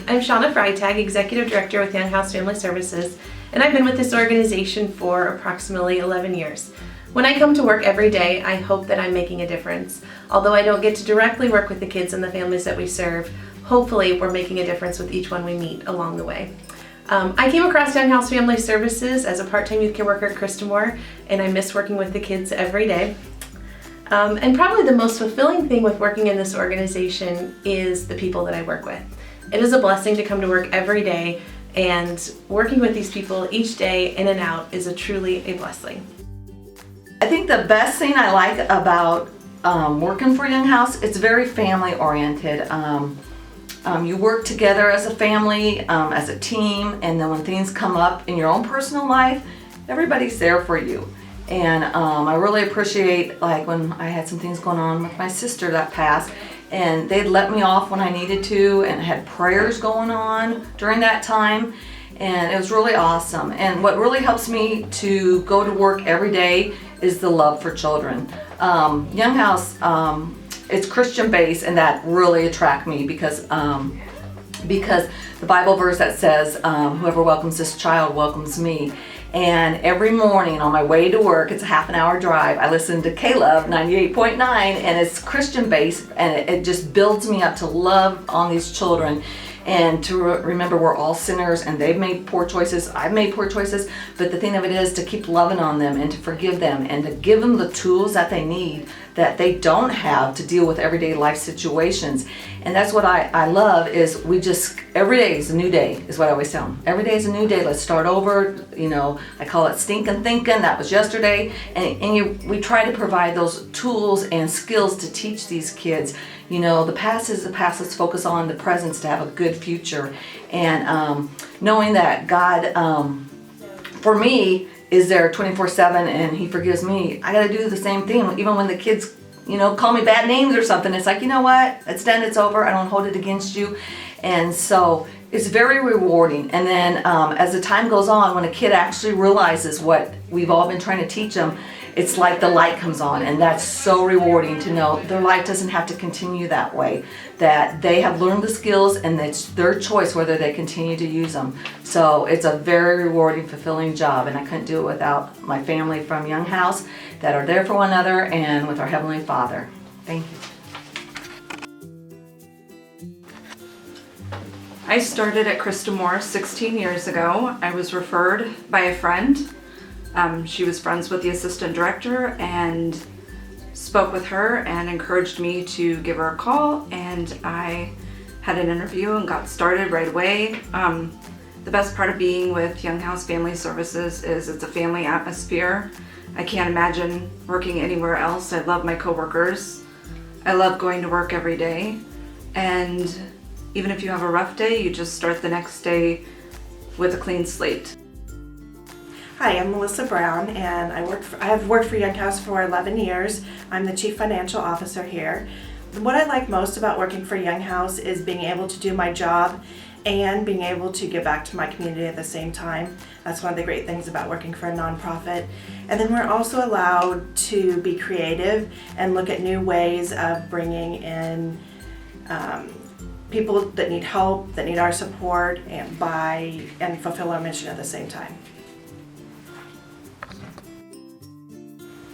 I'm Shauna Freitag, Executive Director with Young House Family Services, and I've been with this organization for approximately 11 years. When I come to work every day, I hope that I'm making a difference. Although I don't get to directly work with the kids and the families that we serve, hopefully we're making a difference with each one we meet along the way. I came across Young House Family Services as a part-time youth care worker at Christamore, and I miss working with the kids every day. And probably the most fulfilling thing with working in this organization is the people that I work with. It is a blessing to come to work every day, and working with these people each day in and out is truly a blessing. I think the best thing I like about working for Young House, it's very family oriented. You work together as a family, as a team, and then when things come up in your own personal life, everybody's there for you. And I really appreciate, like, when I had some things going on with my sister that passed, and they'd let me off when I needed to, and had prayers going on during that time, and it was really awesome. And what really helps me to go to work every day is the love for children. Young House, it's Christian based, and that really attracted me because the Bible verse that says, whoever welcomes this child welcomes me. And every morning on my way to work, it's a half an hour drive, I listen to K-Love 98.9, and it's Christian based, and it just builds me up to love on these children and to remember we're all sinners, and they've made poor choices, I've made poor choices, but the thing of it is to keep loving on them and to forgive them and to give them the tools that they need that they don't have to deal with everyday life situations. And that's what I love, is we just, every day is a new day, is what I always tell them. Every day is a new day, let's start over. You know, I call it stinking thinking, that was yesterday. And we try to provide those tools and skills to teach these kids. You know, the past is the past, let's focus on the present to have a good future. And knowing that God, for me, is there 24/7 and He forgives me, I gotta do the same thing. Even when the kids, you know, call me bad names or something, it's like, you know what, it's done, it's over, I don't hold it against you. And so it's very rewarding. And then as the time goes on, when a kid actually realizes what we've all been trying to teach them, it's like the light comes on, and that's so rewarding to know their life doesn't have to continue that way, that they have learned the skills and it's their choice whether they continue to use them. So it's a very rewarding, fulfilling job, and I couldn't do it without my family from Young House that are there for one another, and with our Heavenly Father. Thank you. I started at Christamore 16 years ago. I was referred by a friend. She was friends with the assistant director and spoke with her and encouraged me to give her a call, and I had an interview and got started right away. The best part of being with Young House Family Services is it's a family atmosphere. I can't imagine working anywhere else. I love my coworkers. I love going to work every day, and even if you have a rough day, you just start the next day with a clean slate. Hi, I'm Melissa Brown, and I have worked for Young House for 11 years. I'm the Chief Financial Officer here. What I like most about working for Young House is being able to do my job and being able to give back to my community at the same time. That's one of the great things about working for a nonprofit. And then we're also allowed to be creative and look at new ways of bringing in people that need help, that need our support, and fulfill our mission at the same time.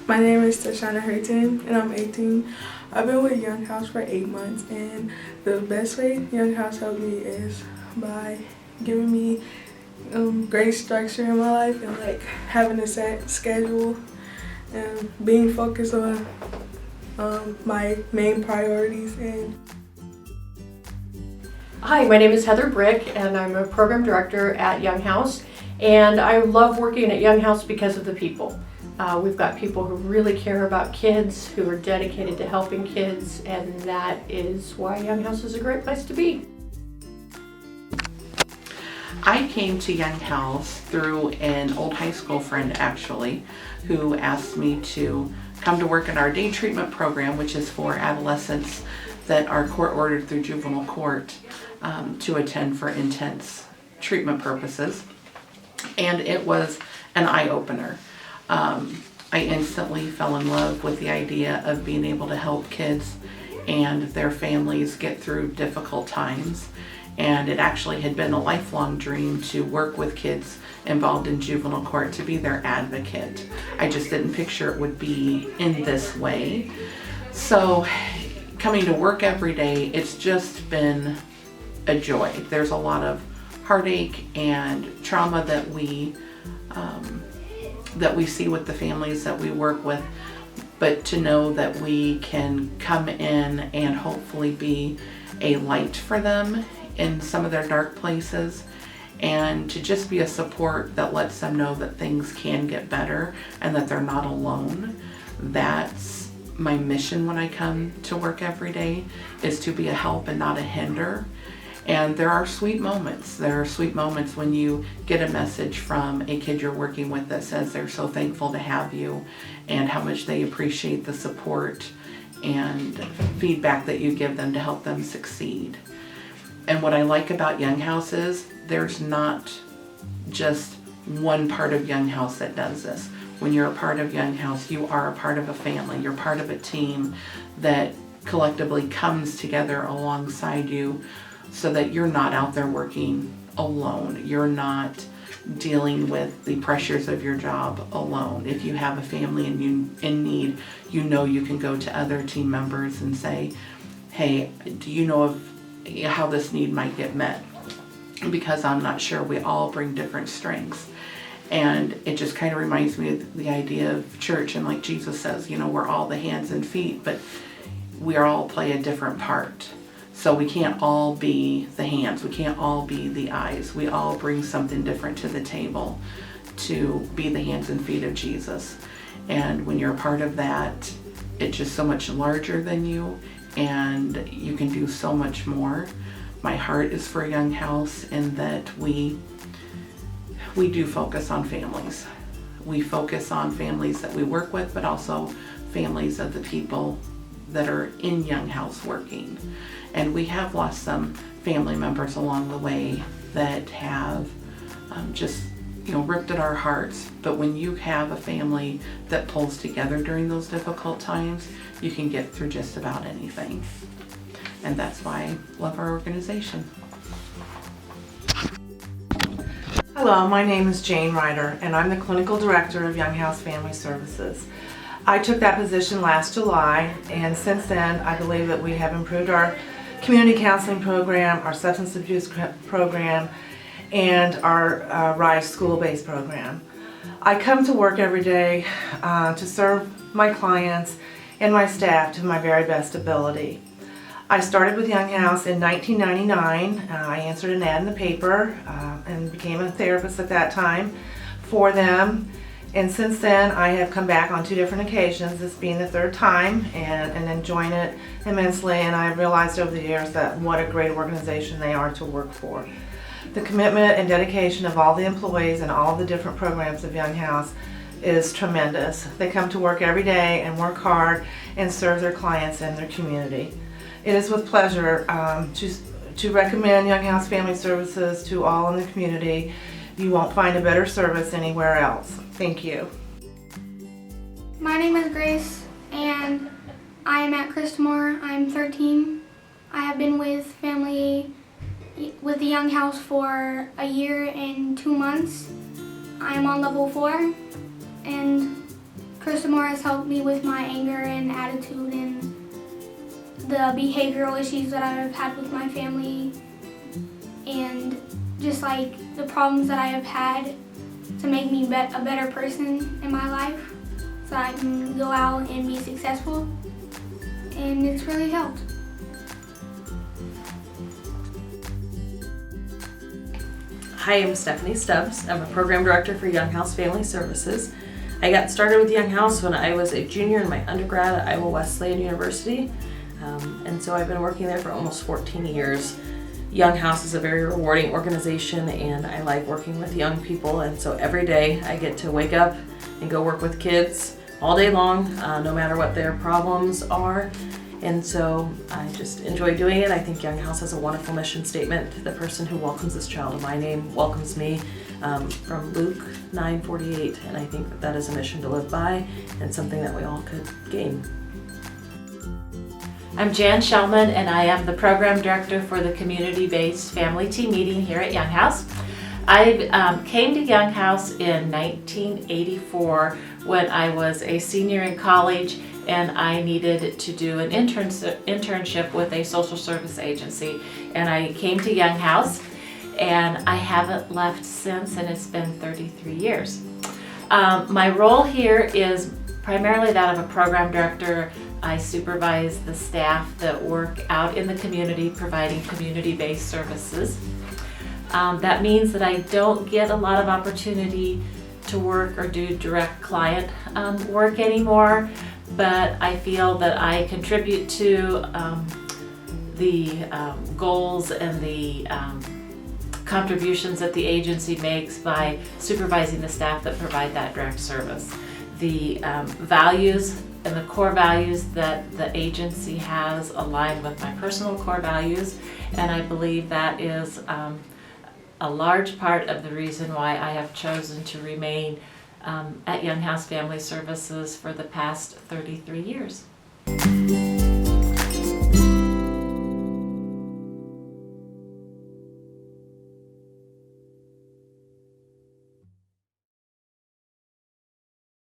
My name is Tashana Hurton, and I'm 18. I've been with Young House for 8 months, and the best way Young House helped me is by giving me great structure in my life, and like having a set schedule and being focused on my main priorities. And Hi, my name is Heather Brick, and I'm a program director at Young House, and I love working at Young House because of the people. We've got people who really care about kids, who are dedicated to helping kids, and that is why Young House is a great place to be. I came to Young House through an old high school friend, actually, who asked me to come to work in our day treatment program, which is for adolescents that are court ordered through juvenile court to attend for intense treatment purposes. And it was an eye-opener. I instantly fell in love with the idea of being able to help kids and their families get through difficult times. And it actually had been a lifelong dream to work with kids involved in juvenile court, to be their advocate. I just didn't picture it would be in this way. So coming to work every day, it's just been a joy. There's a lot of heartache and trauma that we see with the families that we work with, but to know that we can come in and hopefully be a light for them in some of their dark places, and to just be a support that lets them know that things can get better and that they're not alone. That's my mission when I come to work every day, is to be a help and not a hinder. And there are sweet moments. There are sweet moments when you get a message from a kid you're working with that says they're so thankful to have you and how much they appreciate the support and feedback that you give them to help them succeed. And what I like about Young House is there's not just one part of Young House that does this. When you're a part of Young House, you are a part of a family. You're part of a team that collectively comes together alongside you, so that you're not out there working alone. You're not dealing with the pressures of your job alone. If you have a family and you in need, you know you can go to other team members and say, hey, do you know of how this need might get met? Because I'm not sure. We all bring different strengths. And it just kind of reminds me of the idea of church, and like Jesus says, you know, we're all the hands and feet, but we all play a different part. So we can't all be the hands, we can't all be the eyes. We all bring something different to the table to be the hands and feet of Jesus. And when you're a part of that, it's just so much larger than you, and you can do so much more. My heart is for Young House in that we do focus on families. We focus on families that we work with, but also families of the people that are in Young House working. And we have lost some family members along the way that have just, you know, ripped at our hearts. But when you have a family that pulls together during those difficult times, you can get through just about anything. And that's why I love our organization. Hello, my name is Jane Ryder, and I'm the Clinical Director of Young House Family Services. I took that position last July, and since then I believe that we have improved our community counseling program, our substance abuse program, and our RISE school-based program. I come to work every day to serve my clients and my staff to my very best ability. I started with Young House in 1999. I answered an ad in the paper and became a therapist at that time for them. And since then, I have come back on 2 different occasions, this being the 3rd time, and enjoying it immensely. And I've realized over the years that what a great organization they are to work for. The commitment and dedication of all the employees and all the different programs of Young House is tremendous. They come to work every day and work hard and serve their clients and their community. It is with pleasure to recommend Young House Family Services to all in the community. You won't find a better service anywhere else. Thank you. My name is Grace, and I am at Christmore. I'm 13. I have been with the Young House for a year and 2 months. I am on level 4, and Christmore has helped me with my anger and attitude and the behavioral issues that I've had with my family, and just like the problems that I have had to make me a better person in my life so I can go out and be successful, and it's really helped. Hi, I'm Stephanie Stubbs. I'm a program director for Young House Family Services. I got started with Young House when I was a junior in my undergrad at Iowa Wesleyan University, and so I've been working there for almost 14 years. Young House is a very rewarding organization, and I like working with young people, and so every day I get to wake up and go work with kids all day long, no matter what their problems are. And so I just enjoy doing it. I think Young House has a wonderful mission statement. The person who welcomes this child in my name welcomes me, from Luke 9:48. And I think that is a mission to live by and something that we all could gain. I'm Jan Shellman, and I am the Program Director for the Community-Based Family Team Meeting here at Young House. I came to Young House in 1984 when I was a senior in college and I needed to do an internship with a social service agency. And I came to Young House, and I haven't left since, and it's been 33 years. My role here is primarily that of a program director. I supervise the staff that work out in the community providing community-based services. That means that I don't get a lot of opportunity to work or do direct client work anymore, but I feel that I contribute to the goals and the contributions that the agency makes by supervising the staff that provide that direct service. The values and the core values that the agency has align with my personal core values, and I believe that is a large part of the reason why I have chosen to remain at Young House Family Services for the past 33 years.